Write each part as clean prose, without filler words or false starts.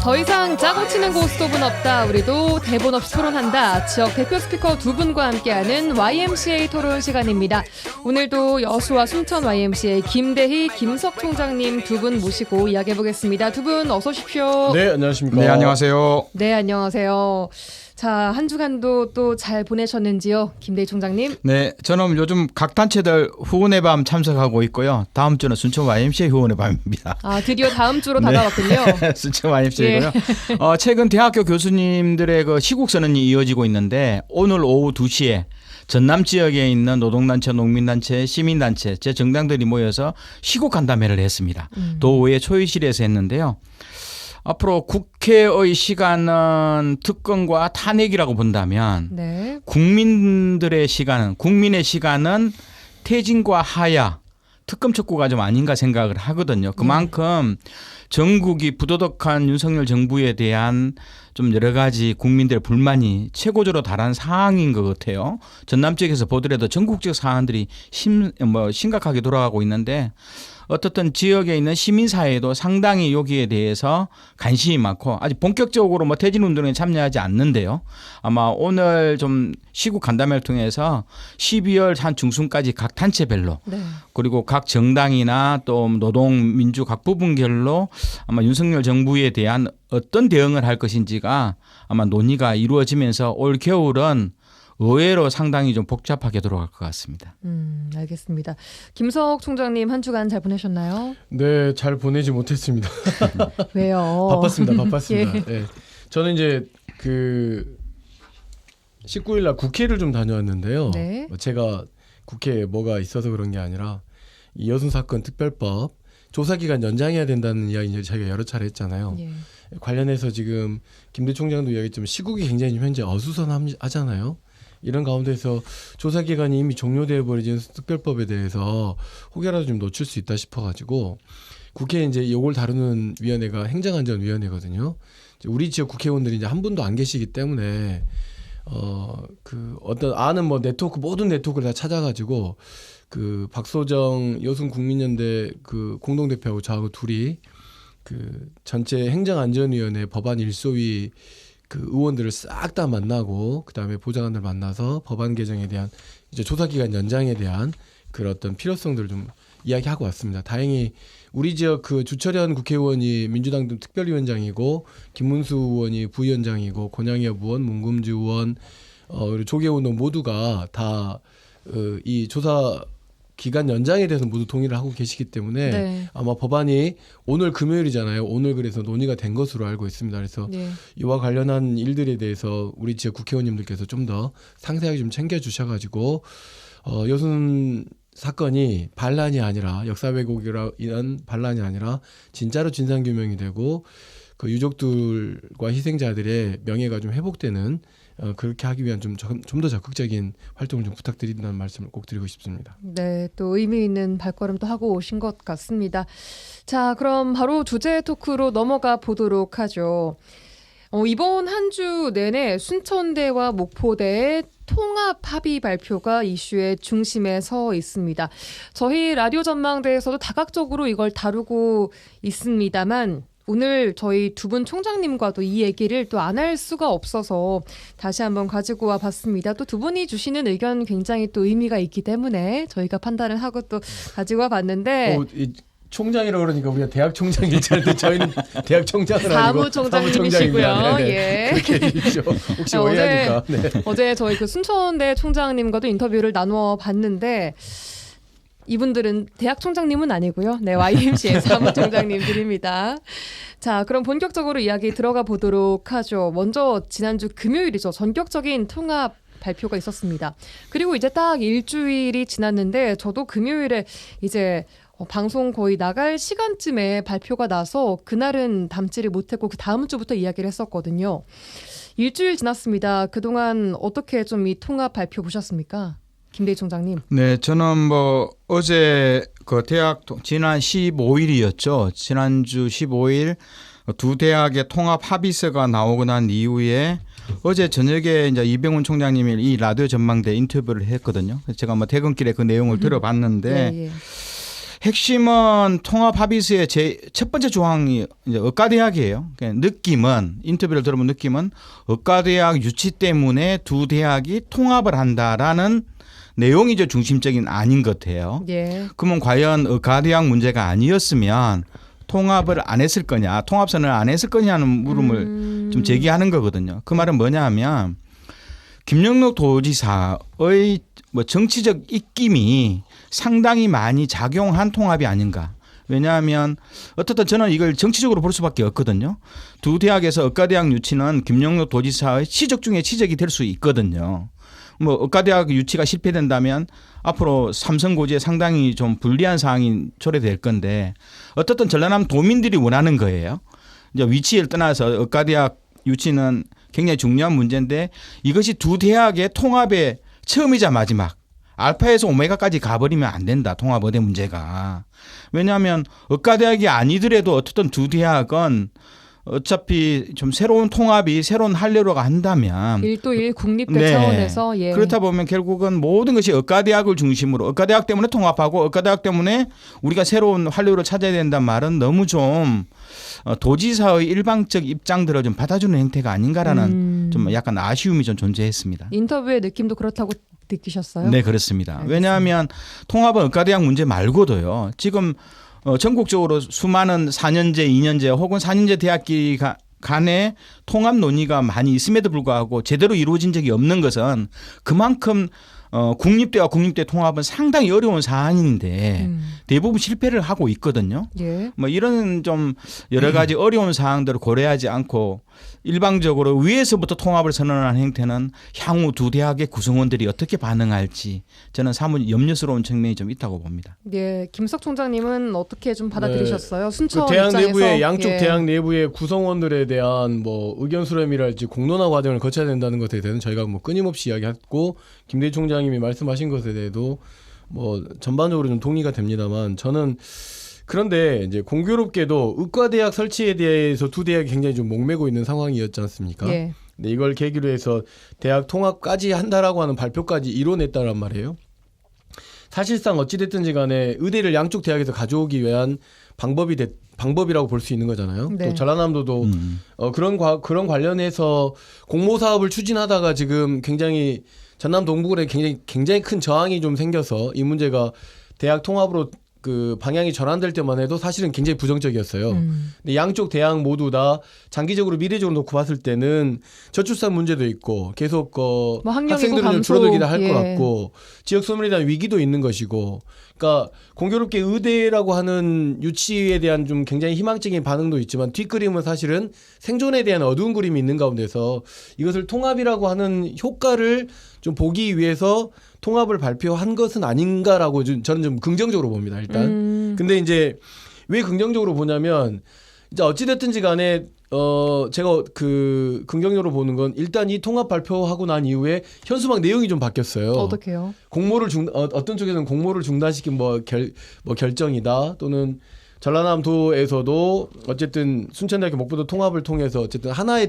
더 이상 짜고 치는 고스톱은 없다. 우리도 대본 없이 토론한다. 지역 대표 스피커 두 분과 함께하는 YMCA 토론 시간입니다. 오늘도 여수와 순천 YMCA 김대희, 김석 총장님 두 분 모시고 이야기해보겠습니다. 두 분 어서 오십시오. 네, 안녕하십니까. 네, 안녕하세요. 네, 안녕하세요. 자, 한 주간도 또 잘 보내셨는지요, 김대희 총장님? 네, 저는 요즘 각 단체들 후원의 밤 참석하고 있고요. 다음 주는 순천 YMCA 후원의 밤입니다. 아, 드디어 다음 주로 다가왔군요. 순천 YMCA고요. 최근 대학교 교수님들의 그 시국 선언이 이어지고 있는데 오늘 오후 2시에 전남 지역에 있는 노동단체, 농민단체, 시민단체, 제 정당들이 모여서 시국 간담회를 했습니다. 도의회 초의실에서 했는데요. 앞으로 국회의 시간은 특검과 탄핵이라고 본다면 네. 국민의 시간은 퇴진과 하야, 특검 촉구가 좀 아닌가 생각을 하거든요. 그만큼 전국이 부도덕한 윤석열 정부에 대한 좀 여러 가지 국민들의 불만이 최고조로 달한 상황인 것 같아요. 전남 지역에서 보더라도 전국적 사안들이 심각하게 돌아가고 있는데 어떻든 지역에 있는 시민사회도 상당히 여기에 대해서 관심이 많고 아직 본격적으로 퇴진 운동에 참여하지 않는데요. 아마 오늘 좀 시국 간담회를 통해서 12월 한 중순까지 각 단체별로 네. 그리고 각 정당이나 또 노동 민주 각 부분별로 아마 윤석열 정부에 대한 어떤 대응을 할 것인지가 아마 논의가 이루어지면서 올 겨울은 의외로 상당히 좀 복잡하게 돌아갈 것 같습니다. 알겠습니다. 김석 총장님 한 주간 잘 보내셨나요? 네, 잘 보내지 못했습니다. 왜요? 바빴습니다. 예. 네. 저는 이제 19일 날 국회를 좀 다녀왔는데요. 네. 제가 국회에 뭐가 있어서 그런 게 아니라 이 여순 사건 특별법 조사 기간 연장해야 된다는 이야기 이제 저희가 여러 차례 했잖아요. 예. 관련해서 지금 김대 총장도 이야기했지만 시국이 굉장히 현재 어수선하잖아요. 이런 가운데서 조사 기간이 이미 종료되어 버린 특별법에 대해서 혹여라도 좀 놓칠 수 있다 싶어가지고 국회에 이제 이걸 다루는 위원회가 행정안전위원회거든요. 우리 지역 국회의원들이 이제 한 분도 안 계시기 때문에 어떤 아는 네트워크 모든 네트워크를 다 찾아가지고 박소정 여순 국민연대 공동대표하고 저하고 둘이 전체 행정안전위원회 법안 일소위 의원들을 싹 다 만나고 그다음에 보좌관들 만나서 법안 개정에 대한 이제 조사 기간 연장에 대한 그런 어떤 필요성들을 좀 이야기하고 왔습니다. 다행히 우리 지역 주철현 국회의원이 민주당 특별위원장이고 김문수 의원이 부위원장이고 권양엽 의원, 문금주 의원, 그리고 조계훈 의원 모두가 다 이 조사 기간 연장에 대해서 모두 동의를 하고 계시기 때문에 네. 아마 법안이 오늘 금요일이잖아요. 오늘 그래서 논의가 된 것으로 알고 있습니다. 그래서 네. 이와 관련한 일들에 대해서 우리 지역 국회의원님들께서 좀 더 상세하게 좀 챙겨주셔가지고 여순 사건이 반란이 아니라 역사 왜곡이라 인한 반란이 아니라 진짜로 진상규명이 되고 그 유족들과 희생자들의 명예가 좀 회복되는 그렇게 하기 위한 좀 더 적극적인 활동을 좀 부탁드린다는 말씀을 꼭 드리고 싶습니다. 네, 또 의미 있는 발걸음도 하고 오신 것 같습니다. 자, 그럼 바로 주제 토크로 넘어가 보도록 하죠. 이번 한 주 내내 순천대와 목포대의 통합 합의 발표가 이슈의 중심에 서 있습니다. 저희 라디오 전망대에서도 다각적으로 이걸 다루고 있습니다만 오늘 저희 두 분 총장님과도 이 얘기를 또 안 할 수가 없어서 다시 한번 가지고 와 봤습니다. 또 두 분이 주시는 의견 굉장히 또 의미가 있기 때문에 저희가 판단을 하고 또 가지고 와 봤는데 총장이라고 그러니까 우리가 대학 총장 괜찮은데 저희는 대학 총장은 아니고 사무총장님이시고요. 예. 그렇게 해주십시오. 혹시 오해하니까. 네. 어제 저희 순천대 총장님과도 인터뷰를 나누어 봤는데 이분들은 대학 총장님은 아니고요. 네, YMCA 사무총장님들입니다. 자, 그럼 본격적으로 이야기 들어가 보도록 하죠. 먼저 지난주 금요일이죠. 전격적인 통합 발표가 있었습니다. 그리고 이제 딱 일주일이 지났는데 저도 금요일에 이제 방송 거의 나갈 시간쯤에 발표가 나서 그날은 담지를 못했고 그 다음 주부터 이야기를 했었거든요. 일주일 지났습니다. 그동안 어떻게 좀 이 통합 발표 보셨습니까? 김대희 총장님. 네, 저는 어제 지난 15일이었죠. 지난주 15일 두 대학의 통합 합의서가 나오고 난 이후에 어제 저녁에 이제 이병훈 총장님이 이 라디오 전망대 인터뷰를 했거든요. 제가 퇴근길에 그 내용을 들어봤는데 예. 핵심은 통합 합의서의 첫 번째 조항이 이제 의과대학이에요. 그러니까 느낌은 인터뷰를 들어본 느낌은 의과대학 유치 때문에 두 대학이 통합을 한다라는 내용이 이제 중심적인 아닌 것 같아요. 예. 그러면 과연 의과대학 문제가 아니었으면 통합을 안 했을 거냐, 통합선을 안 했을 거냐는 물음을 좀 제기하는 거거든요. 그 말은 뭐냐 하면 김영록 도지사의 뭐 정치적 입김이 상당히 많이 작용한 통합이 아닌가. 왜냐하면 어떻든 저는 이걸 정치적으로 볼 수밖에 없거든요. 두 대학에서 의과대학 유치는 김영록 도지사의 치적 중에 치적이 될 수 있거든요. 뭐 의과대학 유치가 실패된다면 앞으로 삼성고지에 상당히 좀 불리한 상황이 초래될 건데 어떻든 전라남 도민들이 원하는 거예요. 이제 위치를 떠나서 의과대학 유치는 굉장히 중요한 문제인데 이것이 두 대학의 통합의 처음이자 마지막. 알파에서 오메가까지 가버리면 안 된다. 통합 의대 문제가. 왜냐하면 의과대학이 아니더라도 어쨌든 두 대학은 어차피 좀 새로운 통합이 새로운 할례로가 한다면 1도1 국립대 네. 차원에서 예. 그렇다 보면 결국은 모든 것이 의과대학을 중심으로 의과대학 때문에 통합하고 의과대학 때문에 우리가 새로운 할례를 찾아야 된다는 말은 너무 좀 도지사의 일방적 입장들을 좀 받아주는 행태가 아닌가라는 좀 약간 아쉬움이 좀 존재했습니다. 인터뷰의 느낌도 그렇다고 느끼셨어요? 네, 그렇습니다. 알겠습니다. 왜냐하면 통합은 의과대학 문제 말고도요. 지금 전국적으로 수많은 4년제, 2년제 혹은 4년제 대학기 간의 통합 논의가 많이 있음에도 불구하고 제대로 이루어진 적이 없는 것은 그만큼 국립대와 국립대 통합은 상당히 어려운 사안인데 대부분 실패를 하고 있거든요. 예. 뭐 이런 좀 여러 가지 어려운 사항들을 고려하지 않고 일방적으로 위에서부터 통합을 선언하는 행태는 향후 두 대학의 구성원들이 어떻게 반응할지 저는 사뭇 염려스러운 측면이 좀 있다고 봅니다. 예, 김석 총장님은 어떻게 좀 받아들이셨어요? 그 순천 대학 입장에서 내부의 양쪽 예. 대학 내부의 구성원들에 대한 뭐 의견 수렴이랄지 공론화 과정을 거쳐야 된다는 것에 대해서는 저희가 뭐 끊임없이 이야기했고 김대희 총장님이 말씀하신 것에 대해도 뭐 전반적으로 좀 동의가 됩니다만 저는 그런데 이제 공교롭게도 의과대학 설치에 대해서 두 대학이 굉장히 좀 목매고 있는 상황이었지 않습니까? 예. 근데 이걸 계기로 해서 대학 통합까지 한다라고 하는 발표까지 이뤄냈다란 말이에요. 사실상 어찌됐든지 간에 의대를 양쪽 대학에서 가져오기 위한 방법이라고 볼 수 있는 거잖아요. 네. 또 전라남도도 그런 관련해서 공모 사업을 추진하다가 지금 굉장히 전남 동부에 굉장히 큰 저항이 좀 생겨서 이 문제가 대학 통합으로 그 방향이 전환될 때만 해도 사실은 굉장히 부정적이었어요. 근데 양쪽 대학 모두 다 장기적으로 미래적으로 놓고 봤을 때는 저출산 문제도 있고 계속 뭐 학생들은 좀 감소. 줄어들기도 할 것 예. 같고 지역 소멸에 대한 위기도 있는 것이고, 그러니까 공교롭게 의대라고 하는 유치에 대한 좀 굉장히 희망적인 반응도 있지만 뒷그림은 사실은 생존에 대한 어두운 그림이 있는 가운데서 이것을 통합이라고 하는 효과를 좀 보기 위해서 통합을 발표한 것은 아닌가라고 저는 좀 긍정적으로 봅니다. 일단. 근데 이제 왜 긍정적으로 보냐면 이제 어찌됐든지 간에 제가 그 긍정적으로 보는 건 일단 이 통합 발표하고 난 이후에 현수막 내용이 좀 바뀌었어요. 어떻게요? 공모를 어떤 쪽에서는 공모를 중단시킨 결정이다, 또는 전라남도에서도 어쨌든 순천대학교 목포도 통합을 통해서 어쨌든 하나의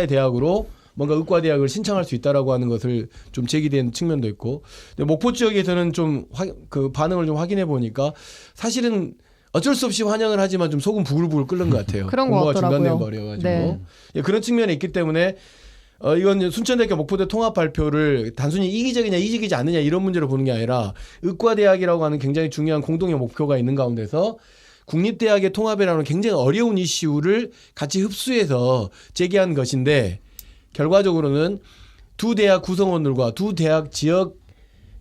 대학으로 뭔가 의과대학을 신청할 수 있다라고 하는 것을 좀 제기된 측면도 있고, 근데 목포 지역에서는 좀 그 반응을 좀 확인해 보니까 사실은 어쩔 수 없이 환영을 하지만 좀 속은 부글부글 끓는 것 같아요. 그런 것 공모가 같더라고요. 중단돼 버려가지고 네. 예, 그런 측면이 있기 때문에 이건 순천대학교 목포대 통합 발표를 단순히 이기적이냐 이직이지 않느냐 이런 문제로 보는 게 아니라 의과대학이라고 하는 굉장히 중요한 공동의 목표가 있는 가운데서 국립대학의 통합이라는 굉장히 어려운 이슈를 같이 흡수해서 제기한 것인데, 결과적으로는 두 대학 구성원들과 두 대학 지역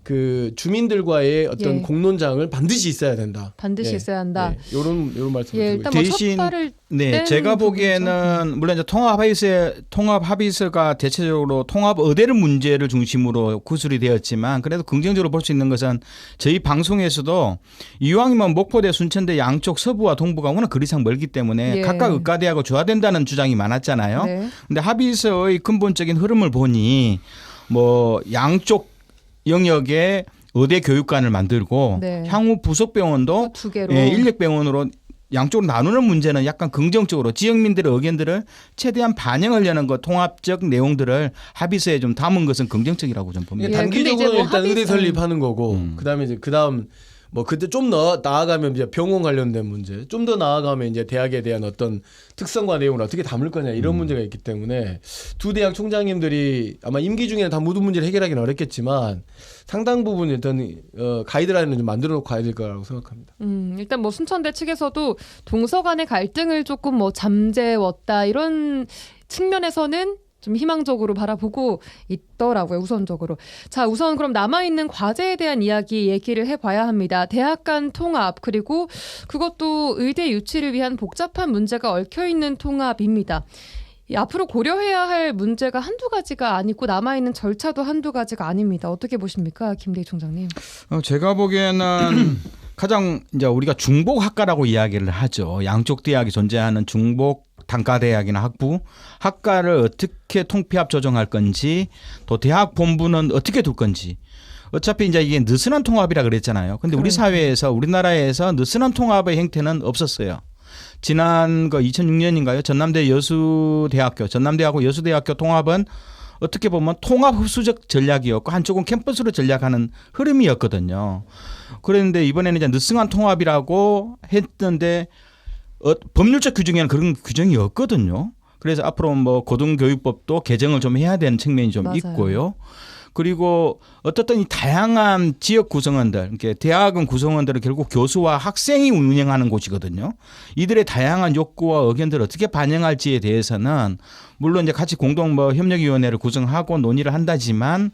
그 주민들과의 어떤 예. 공론장을 반드시 있어야 된다. 반드시 예. 있어야 한다. 이런 말씀을 예, 드리고 일단 뭐 대신- 첫 발을 네, 뗀 제가 부분이죠. 보기에는 물론 이제 통합 합의서가 대체적으로 통합 의대를 문제를 중심으로 구술이 되었지만 그래도 긍정적으로 볼 수 있는 것은 저희 방송에서도 이왕이면 목포대, 순천대 양쪽 서부와 동부가 워낙 거리상 멀기 때문에 예. 각각 의과대학을 줘야 된다는 주장이 많았잖아요. 네. 근데 합의서의 근본적인 흐름을 보니 뭐 양쪽 영역에 의대 교육관을 만들고 네. 향후 부속병원도 두 개로. 예, 인력병원으로 양쪽으로 나누는 문제는 약간 긍정적으로 지역민들의 의견들을 최대한 반영하려는 것, 통합적 내용들을 합의서에 좀 담은 것은 긍정적이라고 좀 봅니다. 예, 근데 이제 단기적으로 뭐 일단 의대 합의서- 설립하는 거고, 그다음에 이제 그다음 뭐 그때 좀 더 나아가면 이제 병원 관련된 문제, 좀 더 나아가면 이제 대학에 대한 어떤 특성과 내용을 어떻게 담을 거냐 이런 문제가 있기 때문에 두 대학 총장님들이 아마 임기 중에는 다 모든 문제를 해결하기는 어렵겠지만 상당 부분 일단 가이드라인을 좀 만들어 놓고 가야 될 거라고 생각합니다. 일단 뭐 순천대 측에서도 동서 간의 갈등을 조금 뭐 잠재웠다 이런 측면에서는 좀 희망적으로 바라보고 있더라고요. 우선적으로. 자, 우선 그럼 남아있는 과제에 대한 얘기를 해봐야 합니다. 대학 간 통합 그리고 그것도 의대 유치를 위한 복잡한 문제가 얽혀있는 통합입니다. 앞으로 고려해야 할 문제가 한두 가지가 아니고 남아있는 절차도 한두 가지가 아닙니다. 어떻게 보십니까? 김대희 총장님. 제가 보기에는 가장 이제 우리가 중복학과라고 이야기를 하죠. 양쪽 대학이 존재하는 중복 단과대학이나 학과를 어떻게 통폐합 조정할 건지 또 대학 본부는 어떻게 둘 건지 어차피 이제 이게 느슨한 통합이라 그랬잖아요. 근데 우리 사회에서 우리나라에서 느슨한 통합의 형태는 없었어요. 지난 2006년인가요? 전남대하고 여수대학교 통합은 어떻게 보면 통합 흡수적 전략이었고 한쪽은 캠퍼스로 전략하는 흐름이었거든요. 그런데 이번에는 이제 느슨한 통합이라고 했는데 법률적 규정에는 그런 규정이 없거든요. 그래서 앞으로 뭐 고등교육법도 개정을 좀 해야 되는 측면이 좀 맞아요. 있고요. 그리고 어떻든 이 다양한 지역 구성원들, 이렇게 대학은 구성원들은 결국 교수와 학생이 운영하는 곳이거든요. 이들의 다양한 욕구와 의견들을 어떻게 반영할지에 대해서는 물론 이제 같이 공동 협력위원회를 구성하고 논의를 한다지만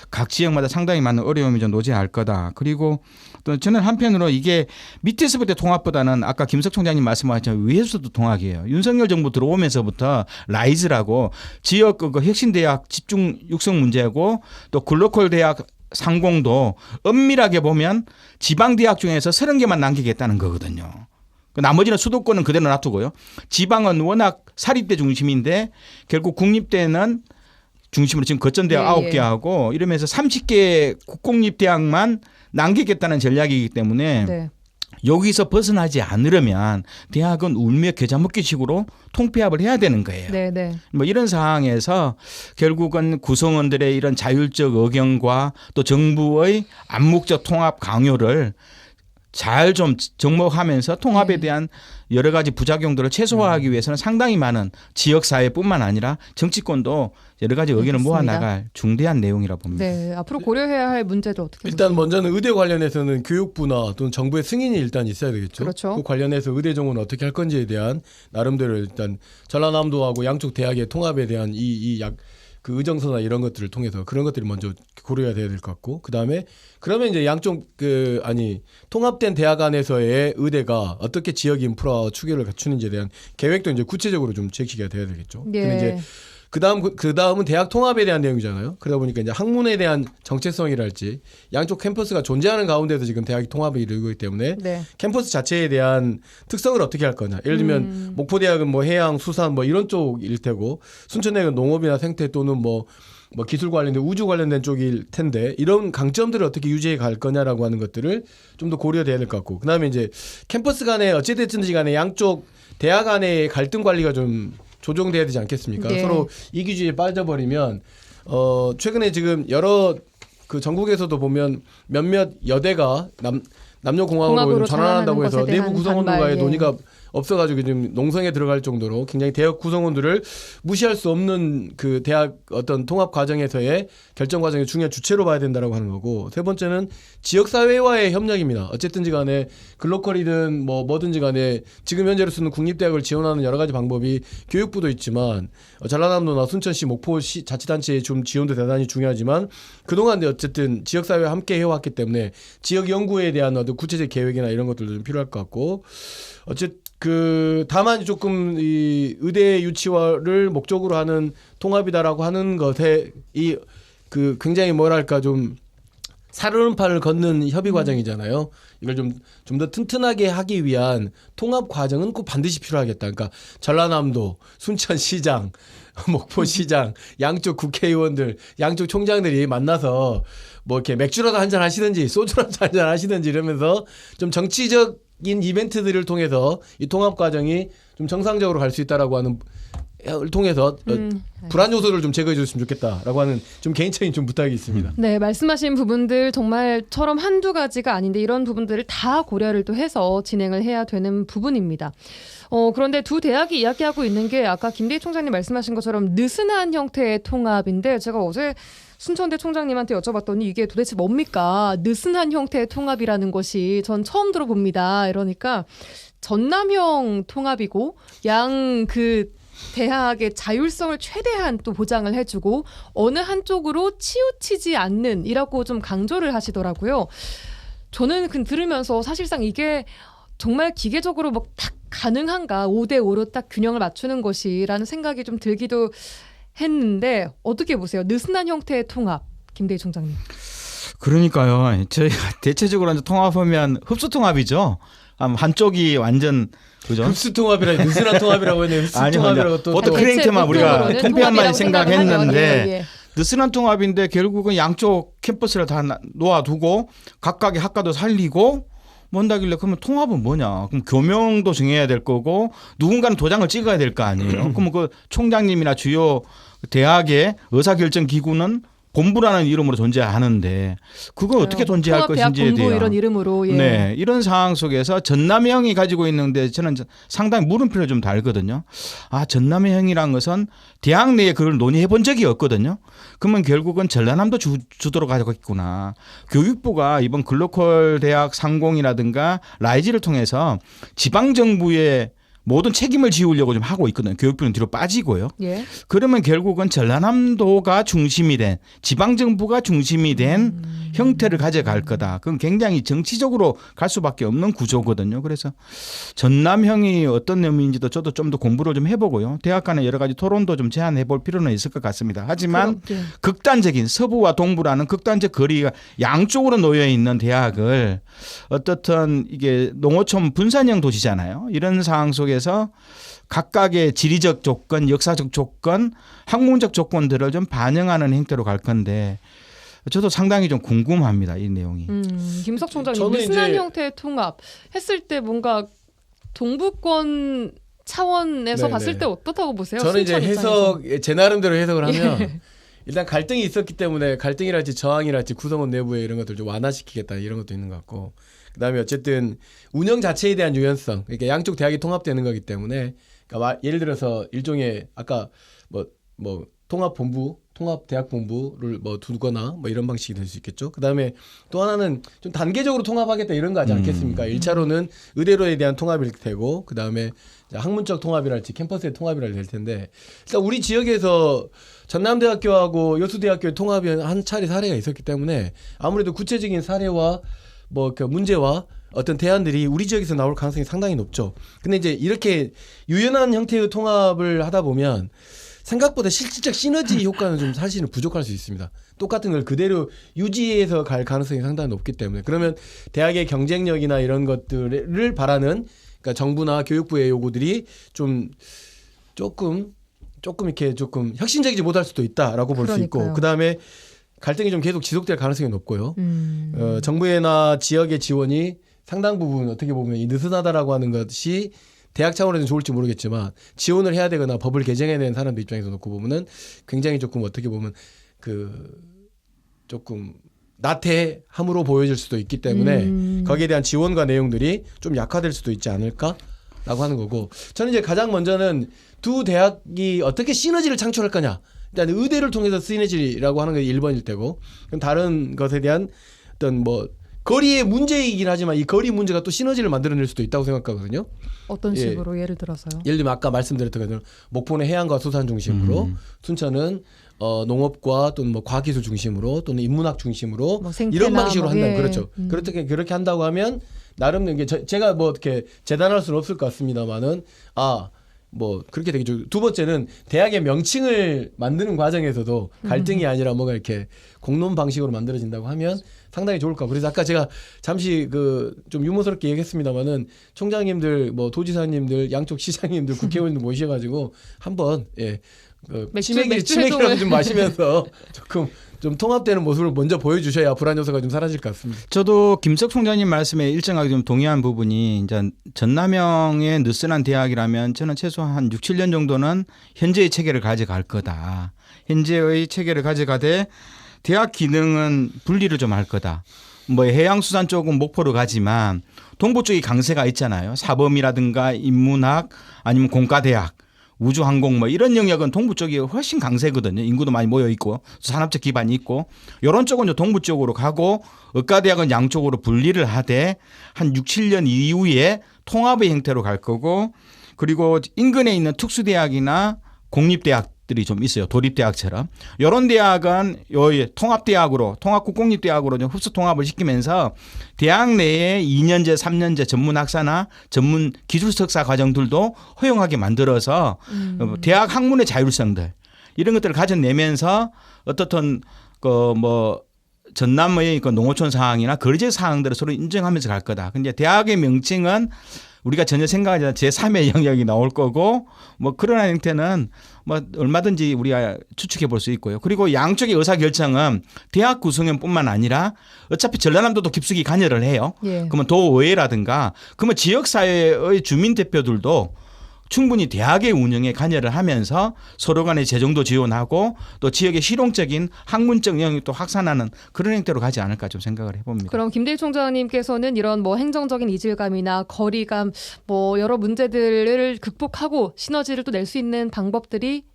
각 지역마다 상당히 많은 어려움이 좀 노지할 거다. 그리고 또 저는 한편으로 이게 밑에서부터 통합보다는 아까 김석 총장님 말씀하셨지만 위에서도 통합이에요. 윤석열 정부 들어오면서부터 라이즈라고 지역 그 핵심 대학 집중 육성 문제고 또 글로컬 대학 상공도 엄밀하게 보면 지방 대학 중에서 30개만 남기겠다는 거거든요. 나머지는 수도권은 그대로 놔두고요. 지방은 워낙 사립대 중심인데 결국 국립대는 중심으로 지금 거점대학 9개 하고 이러면서 30개 국공립대학만 남기겠다는 전략이기 때문에 여기서 벗어나지 않으려면 대학은 울며 겨자 먹기식으로 통폐합을 해야 되는 거예요. 뭐 이런 상황에서 결국은 구성원들의 이런 자율적 의견과 또 정부의 암묵적 통합 강요를 잘 좀 접목하면서 통합에 대한 여러 가지 부작용들을 최소화하기 위해서는 상당히 많은 지역사회뿐만 아니라 정치권도 여러 가지 의견을 모아나갈 중대한 내용이라고 봅니다. 네, 앞으로 고려해야 할 문제도 어떻게 일단 먼저는 의대 관련해서는 교육부나 또는 정부의 승인이 일단 있어야 되겠죠. 그렇죠. 그 관련해서 의대 정원을 어떻게 할 건지에 대한 나름대로 일단 전라남도하고 양쪽 대학의 통합에 대한 그 의정서나 이런 것들을 통해서 그런 것들이 먼저 고려해야 될 것 같고 그다음에 그러면 이제 양쪽 통합된 대학 안에서의 의대가 어떻게 지역 인프라 추계를 갖추는지에 대한 계획도 이제 구체적으로 좀 제시가 돼야 되겠죠. 근데 이제 그다음은 대학 통합에 대한 내용이잖아요. 그러다 보니까 이제 학문에 대한 정체성이랄지 양쪽 캠퍼스가 존재하는 가운데서 지금 대학이 통합을 이루고 있기 때문에 캠퍼스 자체에 대한 특성을 어떻게 할 거냐. 예를 들면 목포대학은 뭐 해양, 수산 뭐 이런 쪽일 테고 순천대학은 농업이나 생태 또는 뭐 기술 관련된 우주 관련된 쪽일 텐데 이런 강점들을 어떻게 유지해 갈 거냐라고 하는 것들을 좀 더 고려돼야 될 것 같고 그다음에 이제 캠퍼스 간에 어찌됐든지 간에 양쪽 대학 간의 갈등 관리가 좀 조정돼야 되지 않겠습니까? 서로 이기주의에 빠져버리면 최근에 지금 여러 그 전국에서도 보면 몇몇 여대가 남녀공학으로 전환한다고 해서 내부 구성원들과의 논의가 없어가지고 지금 농성에 들어갈 정도로 굉장히 대학 구성원들을 무시할 수 없는 그 대학 어떤 통합 과정에서의 결정 과정의 중요한 주체로 봐야 된다라고 하는 거고 세 번째는 지역 사회와의 협력입니다. 어쨌든지 간에 글로컬이든 뭐든지 간에 지금 현재로서는 국립대학을 지원하는 여러 가지 방법이 교육부도 있지만 전라남도나 순천시, 목포시 자치단체의 좀 지원도 대단히 중요하지만 그동안 어쨌든 지역 사회와 함께 해왔기 때문에 지역 연구에 대한 어떤 구체적 계획이나 이런 것들도 좀 필요할 것 같고 다만 조금 이 의대 유치화를 목적으로 하는 통합이다라고 하는 것에 굉장히 뭐랄까 좀 살얼음판을 걷는 협의 과정이잖아요. 이걸 좀 더 튼튼하게 하기 위한 통합 과정은 꼭 반드시 필요하겠다. 그러니까 전라남도, 순천시장, 목포시장, 양쪽 국회의원들, 양쪽 총장들이 만나서 뭐 이렇게 맥주라도 한잔 하시든지 소주라도 한잔 하시든지 이러면서 좀 정치적 인 이벤트들을 통해서 이 통합 과정이 좀 정상적으로 갈 수 있다라고 하는 통해서 불안 요소를 좀 제거해 줬으면 좋겠다라고 하는 좀 개인적인 좀 부탁이 있습니다. 네, 말씀하신 부분들 정말처럼 한두 가지가 아닌데 이런 부분들을 다 고려를 또 해서 진행을 해야 되는 부분입니다. 그런데 두 대학이 이야기하고 있는 게 아까 김대희 총장님 말씀하신 것처럼 느슨한 형태의 통합인데 제가 어제 순천대 총장님한테 여쭤봤더니 이게 도대체 뭡니까? 느슨한 형태의 통합이라는 것이 전 처음 들어봅니다. 이러니까 전남형 통합이고 양 그 대학의 자율성을 최대한 또 보장을 해주고 어느 한쪽으로 치우치지 않는 이라고 좀 강조를 하시더라고요. 저는 들으면서 사실상 이게 정말 기계적으로 뭐 딱 가능한가 5대5로 딱 균형을 맞추는 것이라는 생각이 좀 들기도 했는데 어떻게 보세요? 느슨한 형태의 통합 김대희 총장님. 그러니까요. 저희가 대체적으로 이제 통합하면 흡수 통합이죠. 한쪽이 완전 그죠? 흡수 통합이라 느슨한 통합이라고 했네요. 흡수 아니요, 통합이라고 또 보통 그런 형태만 우리가 통폐합만 생각했는데 예. 느슨한 통합인데 결국은 양쪽 캠퍼스를 다 놓아두고 각각의 학과도 살리고 뭔다길래 그러면 통합은 뭐냐? 그럼 교명도 정해야 될 거고 누군가는 도장을 찍어야 될 거 아니에요. 그러면 그 총장님이나 주요 대학의 의사결정 기구는 본부라는 이름으로 존재하는데 그걸 어떻게 존재할 것인지에 본부 대한 이런 이름으로 예. 네, 이런 상황 속에서 전남형이 가지고 있는데 저는 상당히 물음표를 좀 달거든요. 전남형이란 것은 대학 내에 그걸 논의해 본 적이 없거든요. 그러면 결국은 전라남도 주도로 가지고 있구나. 교육부가 이번 글로컬 대학 상공이라든가 라이즈를 통해서 지방 정부의 모든 책임을 지우려고 좀 하고 있거든요. 교육부는 뒤로 빠지고요. 예. 그러면 결국은 전라남도가 중심이 된 지방정부가 중심이 된 형태를 가져갈 거다. 그건 굉장히 정치적으로 갈 수밖에 없는 구조거든요. 그래서 전남형이 어떤 의미인지도 저도 좀 더 공부를 좀 해보고요. 대학 간의 여러 가지 토론도 좀 제안해 볼 필요는 있을 것 같습니다. 하지만 예. 극단적인 서부와 동부라는 극단적 거리가 양쪽으로 놓여 있는 대학을 어떻든 이게 농어촌 분산형 도시잖아요. 이런 상황 속에서 각각의 지리적 조건, 역사적 조건, 학문적 조건들을 좀 반영하는 행태로 갈 건데 저도 상당히 좀 궁금합니다. 이 내용이. 김석 총장님 저는 느슨한 이제 형태의 통합 했을 때 뭔가 동부권 차원에서 네네. 봤을 때 어떻다고 보세요? 저는 이제 순천 입장에서. 제 나름대로 해석을 하면 예. 일단 갈등이 있었기 때문에 갈등이랄지 저항이랄지 구성원 내부에 이런 것들 좀 완화시키겠다 이런 것도 있는 것 같고 그다음에 어쨌든 운영 자체에 대한 유연성 그러니까 양쪽 대학이 통합되는 거기 때문에 그러니까 예를 들어서 일종의 아까 뭐 통합본부 통합대학본부를 뭐 두거나 뭐 이런 방식이 될 수 있겠죠. 그다음에 또 하나는 좀 단계적으로 통합하겠다 이런 거 하지 않겠습니까? 1차로는 의대로에 대한 통합일 테고 그다음에 학문적 통합이랄지 캠퍼스의 통합이랄지 될 텐데 일단 우리 지역에서 전남대학교하고 여수대학교의 통합이 한 차례 사례가 있었기 때문에 아무래도 구체적인 사례와 뭐 그 문제와 어떤 대안들이 우리 지역에서 나올 가능성이 상당히 높죠. 근데 이제 이렇게 유연한 형태의 통합을 하다 보면 생각보다 실질적 시너지 효과는 좀 사실은 부족할 수 있습니다. 똑같은 걸 그대로 유지해서 갈 가능성이 상당히 높기 때문에 그러면 대학의 경쟁력이나 이런 것들을 바라는 그러니까 정부나 교육부의 요구들이 조금 이렇게 조금 혁신적이지 못할 수도 있다라고 볼 수 있고 그다음에 갈등이 좀 계속 지속될 가능성이 높고요. 정부나 지역의 지원이 상당 부분 어떻게 보면 이 느슨하다라고 하는 것이 대학 차원에서는 좋을지 모르겠지만 지원을 해야 되거나 법을 개정해야 되는 사람들 입장에서 놓고 보면은 굉장히 조금 어떻게 보면 조금 나태함으로 보여질 수도 있기 때문에 거기에 대한 지원과 내용들이 좀 약화될 수도 있지 않을까라고 하는 거고 저는 이제 가장 먼저는 두 대학이 어떻게 시너지를 창출할 거냐 일단 의대를 통해서 시너지라고 하는 게 1번일 테고 그럼 다른 것에 대한 어떤 뭐 거리의 문제이긴 하지만 이 거리 문제가 또 시너지를 만들어낼 수도 있다고 생각하거든요. 어떤 식으로 예를 들어서요? 예를 들면 아까 말씀드렸던 것처럼 목포는 해양과 수산 중심으로 순천은 농업과 또는 뭐 과기술 중심으로 또는 인문학 중심으로 뭐 생태나 이런 방식으로 뭐, 한다면 예. 그렇죠. 그렇게 한다고 하면 나름 이게 제가 뭐 어떻게 재단할 수는 없을 것 같습니다만은 뭐 그렇게 되겠죠. 두 번째는 대학의 명칭을 만드는 과정에서도 갈등이 아니라 뭔가 이렇게 공론 방식으로 만들어진다고 하면 상당히 좋을 것 같고 그래서 아까 제가 잠시 좀 유머스럽게 얘기했습니다만은 총장님들 뭐 도지사님들 양쪽 시장님들 국회의원들 모셔가지고 한번 치맥이라도 좀 마시면서 조금 좀 통합되는 모습을 먼저 보여주셔야 불안 요소가 좀 사라질 것 같습니다. 저도 김석 총장님 말씀에 일정하게 좀 동의한 부분이 이제 전남형의 느슨한 대학이라면 저는 최소한 6, 7년 정도는 현재의 체계를 가져갈 거다. 현재의 체계를 가져가되 대학 기능은 분리를 좀 할 거다. 뭐 해양수산 쪽은 목포로 가지만 동부 쪽이 강세가 있잖아요. 사범이라든가 인문학 아니면 공과대학. 우주항공 뭐 이런 영역은 동부 쪽이 훨씬 강세거든요. 인구도 많이 모여 있고 산업적 기반이 있고 이런 쪽은 이제 동부 쪽으로 가고 의과대학은 양쪽으로 분리를 하되 한 6, 7년 이후에 통합의 형태로 갈 거고 그리고 인근에 있는 특수대학이나 공립대학들이 좀 있어요. 도립대학처럼. 이런 대학은 통합대학으로 통합국공립대학으로 좀 흡수 통합을 시키면서 대학 내에 2년제, 3년제 전문 학사나 전문 기술 석사 과정들도 허용하게 만들어서 대학 학문의 자율성들 이런 것들을 가져내면서 어떻든 뭐 전남의 그 농어촌 사항이나 거리제 사항들을 서로 인정하면서 갈 거다. 근데 대학의 명칭은 우리가 전혀 생각하지 않은 제3의 영역이 나올 거고 뭐 그런 형태는 뭐 얼마든지 우리가 추측해 볼 수 있고요. 그리고 양쪽의 의사결정은 대학 구성원뿐만 아니라 어차피 전라남도도 깊숙이 관여를 해요. 예. 그러면 도의회라든가 그러면 지역사회의 주민대표들도 충분히 대학의 운영에 관여를 하면서 서로 간의 재정도 지원하고 또 지역의 실용적인 학문적 영역도 확산하는 그런 형태로 가지 않을까 좀 생각을 해봅니다. 그럼 김대일 총장님께서는 이런 뭐 행정적인 이질감이나 거리감 뭐 여러 문제들을 극복하고 시너지를 또 낼 수 있는 방법들이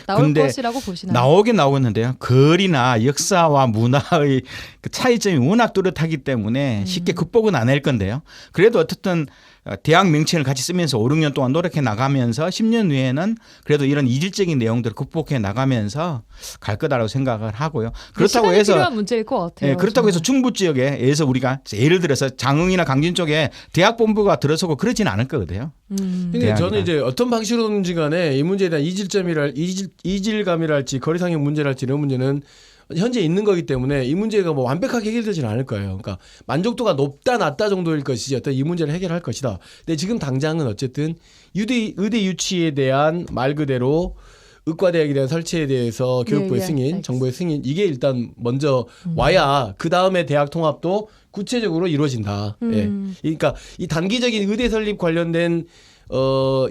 나올 것이라고 보시나요? 나오긴 나오겠는데요. 거리나 역사와 문화의 그 차이점이 워낙 뚜렷하기 때문에 쉽게 극복은 안 할 건데요. 그래도 어쨌든 대학 명칭을 같이 쓰면서 5, 6년 동안 노력해 나가면서 10년 후에는 그래도 이런 이질적인 내용들을 극복해 나가면서 갈 거다라고 생각을 하고요. 그렇다고 해서 필요한 문제일 것 같아요. 그렇다고 해서 중부 지역에서 우리가 예를 들어서 장흥이나 강진 쪽에 대학 본부가 들어서고 그러지는 않을 거거든요. 근데 저는 이제 어떤 방식으로든지 간에 이 문제에 대한 이질감이랄지 거리상의 문제랄지 이런 문제는 현재 있는 거기 때문에 이 문제가 뭐 완벽하게 해결되지는 않을 거예요. 그러니까 만족도가 높다 낮다 정도일 것이지 어떤 이 문제를 해결할 것이다. 근데 지금 당장은 어쨌든 의대 유치에 대한 말 그대로 의과대학에 대한 설치에 대해서 교육부의 승인, 알겠습니다. 정부의 승인 이게 일단 먼저 와야 그 다음에 대학 통합도 구체적으로 이루어진다. 예. 그러니까 이 단기적인 의대 설립 관련된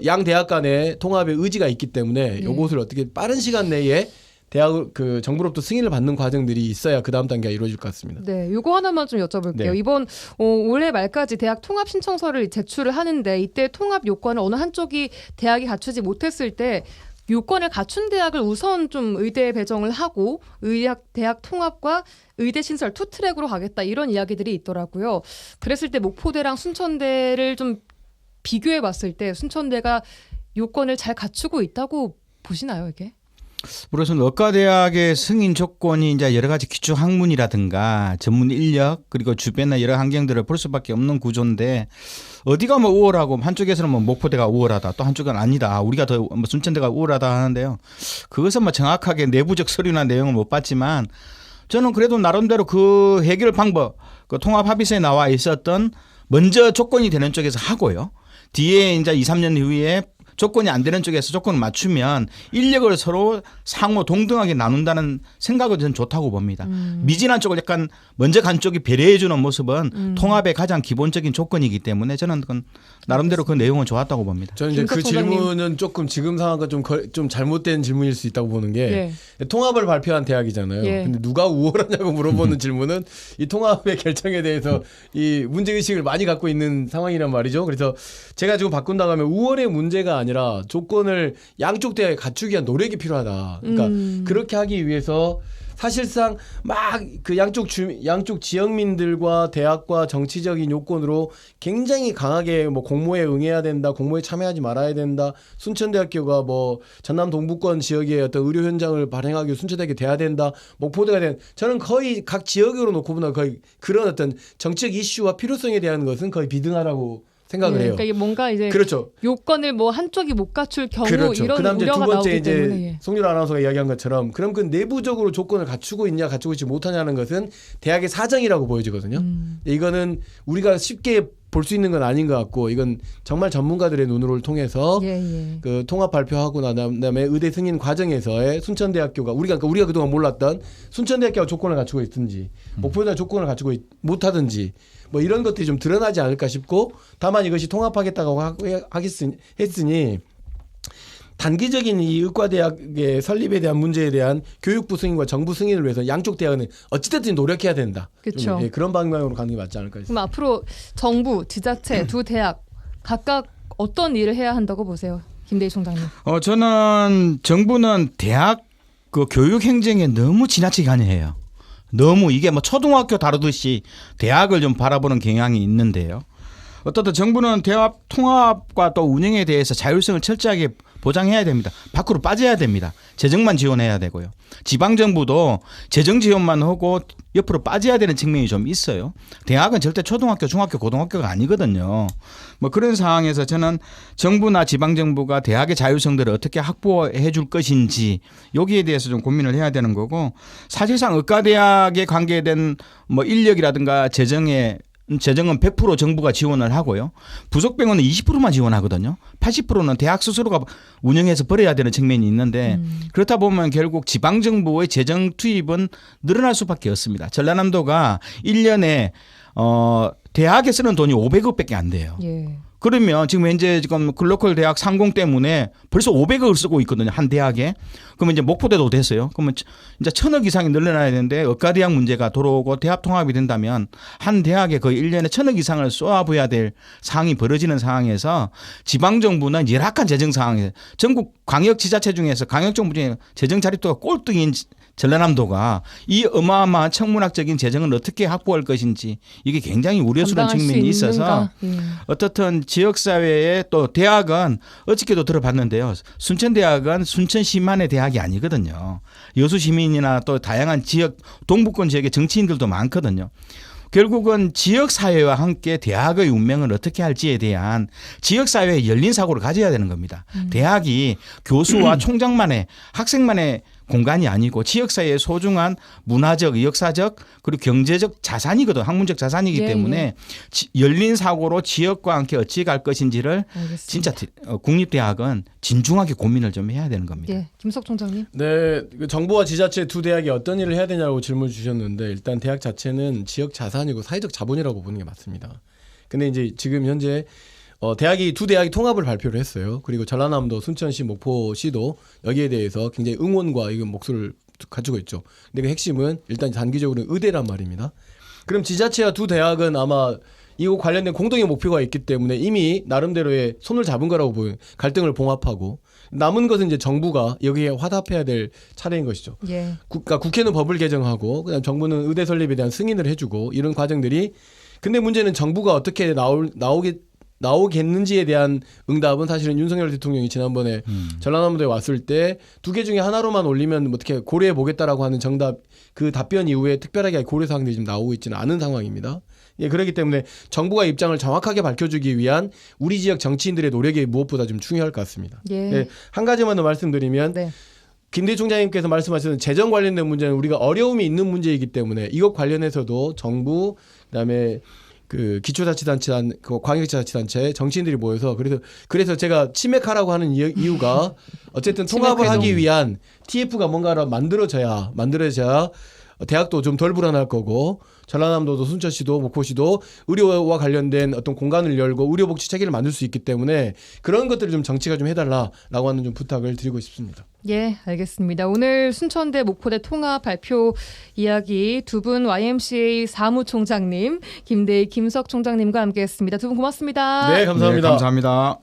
양 대학 간의 통합의 의지가 있기 때문에 이것을 어떻게 빠른 시간 내에 대학 그 정부로부터 승인을 받는 과정들이 있어야 그 다음 단계가 이루어질 것 같습니다. 네, 요거 하나만 좀 여쭤볼게요. 네. 이번 올해 말까지 대학 통합 신청서를 제출을 하는데 이때 통합 요건을 어느 한쪽이 대학이 갖추지 못했을 때 요건을 갖춘 대학을 우선 좀 의대 배정을 하고 대학 통합과 의대 신설 투 트랙으로 가겠다 이런 이야기들이 있더라고요. 그랬을 때 목포대랑 순천대를 좀 비교해 봤을 때 순천대가 요건을 잘 갖추고 있다고 보시나요, 이게? 그래서 의과대학의 승인 조건이 이제 여러 가지 기초 학문이라든가 전문 인력 그리고 주변의 여러 환경들을 볼 수밖에 없는 구조인데 어디가 뭐 우월하고 한쪽에서는 뭐 목포대가 우월하다 또 한쪽은 아니다 우리가 더 뭐 순천대가 우월하다 하는데요. 그것은 뭐 정확하게 내부적 서류나 내용을 못 봤지만 저는 그래도 나름대로 그 해결 방법 그 통합 합의서에 나와 있었던 먼저 조건이 되는 쪽에서 하고요. 뒤에 이제 2, 3년 이후에 조건이 안 되는 쪽에서 조건을 맞추면 인력을 서로 상호 동등하게 나눈다는 생각은 저는 좋다고 봅니다. 미진한 쪽을 약간 먼저 간 쪽이 배려해 주는 모습은 통합의 가장 기본적인 조건이기 때문에 저는 그건 나름대로 그 내용은 좋았다고 봅니다. 저는 이제 그 총장님. 질문은 조금 지금 상황과 좀 잘못된 질문일 수 있다고 보는 게 통합을 발표한 대학이잖아요. 예. 근데 누가 우월하냐고 물어보는 질문은 이 통합의 결정에 대해서 이 문제 의식을 많이 갖고 있는 상황이란 말이죠. 그래서 제가 지금 바꾼다고 하면 우월의 문제가 아니라 조건을 양쪽 대학에 갖추기 위한 노력이 필요하다. 그러니까 그렇게 하기 위해서 사실상 막 그 양쪽 지역민들과 대학과 정치적인 요건으로 굉장히 강하게 뭐 공모에 응해야 된다, 공모에 참여하지 말아야 된다. 순천대학교가 뭐 전남 동부권 지역의 어떤 의료 현장을 발행하기 위해 순천대학교 돼야 된다. 목포대가 된 저는 거의 각 지역으로 놓고 보면 거의 그런 어떤 정치적 이슈와 필요성에 대한 것은 거의 비등하다고 생각을 해요. 그러니까 이게 뭔가 이제 그렇죠. 요건을 뭐 한쪽이 못 갖출 경우 그렇죠. 이런 그다음 이제 두 우려가 번째 나오기 이제 때문에 송유라 아나운서가 이야기한 것처럼 그럼 그 내부적으로 조건을 갖추고 있냐 갖추고 있지 못하냐는 것은 대학의 사정이라고 보여지거든요. 이거는 우리가 쉽게 볼 수 있는 건 아닌 것 같고 이건 정말 전문가들의 눈으로 통해서 그 통합 발표하고 그다음에 의대 승인 과정에서의 순천대학교가 우리가 그동안 몰랐던 순천대학교가 조건을 갖추고 있든지 목표자 조건을 갖추고 못하든지 뭐 이런 것들이 좀 드러나지 않을까 싶고 다만 이것이 통합하겠다고 했으니 단기적인 이 의과대학의 설립에 대한 문제에 대한 교육부 승인과 정부 승인을 위해서 양쪽 대학은 어찌됐든 노력해야 된다. 그렇죠. 그런 방향으로 가는 게 맞지 않을까 싶습니다. 그럼 앞으로 정부, 지자체 두 대학 각각 어떤 일을 해야 한다고 보세요, 김대희 총장님? 저는 정부는 대학 그 교육 행정에 너무 지나치게 관여해요. 너무 이게 뭐 초등학교 다루듯이 대학을 좀 바라보는 경향이 있는데요. 어떻든 정부는 대학 통합과 또 운영에 대해서 자율성을 철저하게 보장해야 됩니다. 밖으로 빠져야 됩니다. 재정만 지원해야 되고요. 지방정부도 재정 지원만 하고 옆으로 빠져야 되는 측면이 좀 있어요. 대학은 절대 초등학교, 중학교, 고등학교가 아니거든요. 뭐 그런 상황에서 저는 정부나 지방정부가 대학의 자율성들을 어떻게 확보해 줄 것인지 여기에 대해서 좀 고민을 해야 되는 거고 사실상 의과대학에 관계된 뭐 인력이라든가 재정은 100% 정부가 지원을 하고요. 부속병원은 20%만 지원하거든요. 80%는 대학 스스로가 운영해서 벌여야 되는 측면이 있는데 그렇다 보면 결국 지방정부의 재정 투입은 늘어날 수밖에 없습니다. 전라남도가 1년에 대학에 쓰는 돈이 500억밖에 안 돼요. 예. 그러면 지금 현재 글로컬 대학 상공 때문에 벌써 500억을 쓰고 있거든요. 한 대학에. 그러면 이제 목포대도 됐어요. 그러면 이제 1000억 이상이 늘어나야 되는데 의과대학 문제가 들어오고 대학 통합이 된다면 한 대학에 거의 1년에 1000억 이상을 쏘아부어야 될 상황이 벌어지는 상황에서 지방정부는 열악한 재정 상황에서 전국 광역지자체 중에서 광역정부 중에 재정 자립도가 꼴등인 전라남도가 이 어마어마한 천문학적인 재정을 어떻게 확보할 것인지 이게 굉장히 우려스러운 측면이 있어서 어떻든 지역사회에 또 대학은 어저께도 들어봤는데요. 순천대학은 순천시만의 대학이 아니거든요. 여수시민이나 또 다양한 지역 동부권 지역의 정치인들도 많거든요. 결국은 지역사회와 함께 대학의 운명을 어떻게 할지에 대한 지역사회의 열린 사고를 가져야 되는 겁니다. 대학이 교수와 총장만의 학생만의 공간이 아니고 지역사회의 소중한 문화적, 역사적 그리고 경제적 자산이거든. 학문적 자산이기 때문에 열린 사고로 지역과 함께 어찌 갈 것인지를 진짜 국립대학은 진중하게 고민을 좀 해야 되는 겁니다. 예, 김석 총장님. 네, 정부와 지자체 두 대학이 어떤 일을 해야 되냐고 질문 주셨는데 일단 대학 자체는 지역 자산이고 사회적 자본이라고 보는 게 맞습니다. 근데 이제 지금 현재 두 대학이 통합을 발표를 했어요. 그리고 전라남도, 순천시, 목포시도 여기에 대해서 굉장히 응원과 이건 목소리를 갖추고 있죠. 근데 그 핵심은 일단 단기적으로 의대란 말입니다. 그럼 지자체와 두 대학은 아마 이거 관련된 공동의 목표가 있기 때문에 이미 나름대로의 손을 잡은 거라고 보여요. 갈등을 봉합하고 남은 것은 이제 정부가 여기에 화답해야 될 차례인 것이죠. 예. 국회는 법을 개정하고 그다음 정부는 의대 설립에 대한 승인을 해주고 이런 과정들이 근데 문제는 정부가 어떻게 나오겠는지에 대한 응답은 사실은 윤석열 대통령이 지난번에 전라남도에 왔을 때 두 개 중에 하나로만 올리면 어떻게 고려해 보겠다라고 하는 정답 그 답변 이후에 특별하게 고려 사항들이 지금 나오고 있지는 않은 상황입니다. 예, 그렇기 때문에 정부가 입장을 정확하게 밝혀주기 위한 우리 지역 정치인들의 노력이 무엇보다 좀 중요할 것 같습니다. 예, 한 가지만 더 말씀드리면 김대희 총장님께서 말씀하셨던 재정 관련된 문제는 우리가 어려움이 있는 문제이기 때문에 이것 관련해서도 정부 그다음에 그 기초자치단체, 그 광역자치단체 정치인들이 모여서 그래서 제가 치맥하라고 하는 이유가 어쨌든 통합을 하기 위한 TF가 뭔가를 만들어져야 대학도 좀 덜 불안할 거고 전라남도도 순천시도 목포시도 의료와 관련된 어떤 공간을 열고 의료복지 체계를 만들 수 있기 때문에 그런 것들을 좀 정치가 좀 해달라라고 하는 좀 부탁을 드리고 싶습니다. 예, 알겠습니다. 오늘 순천대 목포대 통합 발표 이야기 두 분 YMCA 사무총장님 김대희 김석 총장님과 함께했습니다. 두 분 고맙습니다. 네, 감사합니다. 네, 감사합니다.